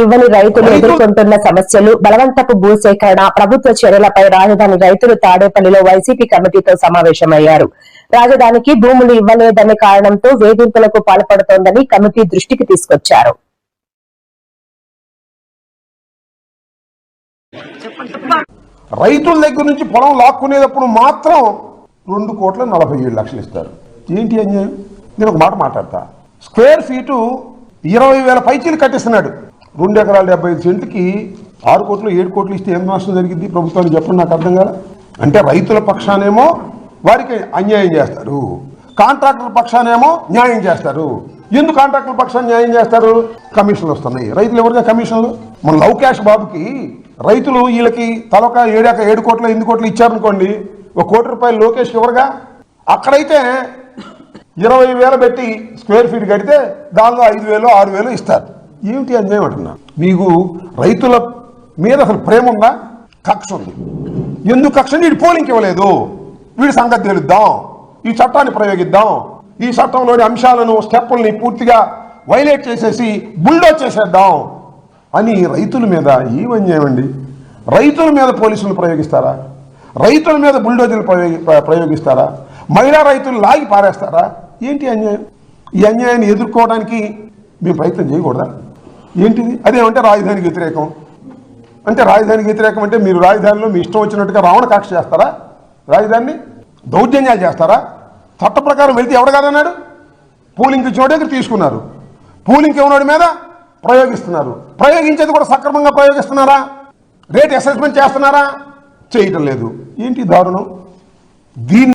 ఇవ్వని రైతులు ఎదుర్కొంటున్న సమస్యలు, బలవంతపు భూసేకరణ, ప్రభుత్వ చర్యలపై రాజధాని రైతులు తాడేపల్లిలో వైసీపీ కమిటీతో సమావేశమయ్యారు. రాజధానికి భూములు ఇవ్వలేదనే కారణంతో వేధింపులకు పాల్పడుతోందని కమిటీ దృష్టికి తీసుకొచ్చారు. రైతుల దగ్గర నుంచి పొలం లాక్కునేటప్పుడు మాత్రం 2,47,00,000 ఇస్తారు. ఏంటి అన్యాయం? నేను ఒక మాట మాట్లాడతా. Square feet 20,000 పైచీలు కట్టిస్తున్నాడు. 2 ఎకరాల 75 సెంట్కి 6 కోట్లు 7 కోట్లు ఇస్తే ఏం నష్టం జరిగింది ప్రభుత్వానికి చెప్పండి, నాకు అర్థం కాదు. అంటే రైతుల పక్షానేమో వారికి అన్యాయం చేస్తారు, కాంట్రాక్టర్ పక్షానేమో న్యాయం చేస్తారు. ఎందుకు కాంట్రాక్టర్ పక్షాన్ని న్యాయం చేస్తారు? కమిషన్లు వస్తున్నాయి. రైతులు ఎవరిగా కమిషన్లు? మన లవ్ క్యాష్ బాబుకి రైతులు వీళ్ళకి తలొక 7 కోట్లు 8 కోట్లు ఇచ్చారనుకోండి, ₹1 కోటి లోకేష్ ఎవరుగా. అక్కడైతే 20,000 పెట్టి స్క్వేర్ ఫీట్ కడితే దానిలో 5,000 6,000 ఇస్తారు. ఏమిటి అన్యాయం అంటున్నా? మీకు రైతుల మీద అసలు ప్రేమ ఉందా? కక్ష ఉంది. ఎందుకు కక్ష? వీడి పోలింగ్కి ఇవ్వలేదు, వీడి సంగతి తెలుద్దాం, ఈ చట్టాన్ని ప్రయోగిద్దాం, ఈ చట్టంలోని అంశాలను స్టెప్పుల్ని పూర్తిగా వైలేట్ చేసేసి బుల్డోజ్ చేసేద్దాం అని రైతుల మీద ఏం అన్యాయం అండి? రైతుల మీద పోలీసులు ప్రయోగిస్తారా? రైతుల మీద బుల్డోజర్లు ప్రయోగిస్తారా? మహిళా రైతులు లాగి పారేస్తారా? ఏంటి అన్యాయం? ఈ అన్యాయాన్ని ఎదుర్కోవడానికి మేము ప్రయత్నం చేయకూడదా? ఏంటిది? అదేమంటే రాజధానికి వ్యతిరేకం అంటే, రాజధానికి వ్యతిరేకం అంటే మీరు రాజధానిలో మీ ఇష్టం వచ్చినట్టుగా రావణ కాక్ష చేస్తారా? రాజధానిని దౌర్జన్యాలు చేస్తారా? చట్ట ప్రకారం వెళ్తే ఎవడు కాదన్నాడు? పూలింగ్కి ఇచ్చిన దగ్గర తీసుకున్నారు, పూలింగ్కి ఇవ్వనోడి మీద ప్రయోగిస్తున్నారు. ప్రయోగించేది కూడా సక్రమంగా ప్రయోగిస్తున్నారా? రేట్ అసెస్మెంట్ చేస్తున్నారా? చేయటం లేదు. ఏంటి దారుణం? దీన్ని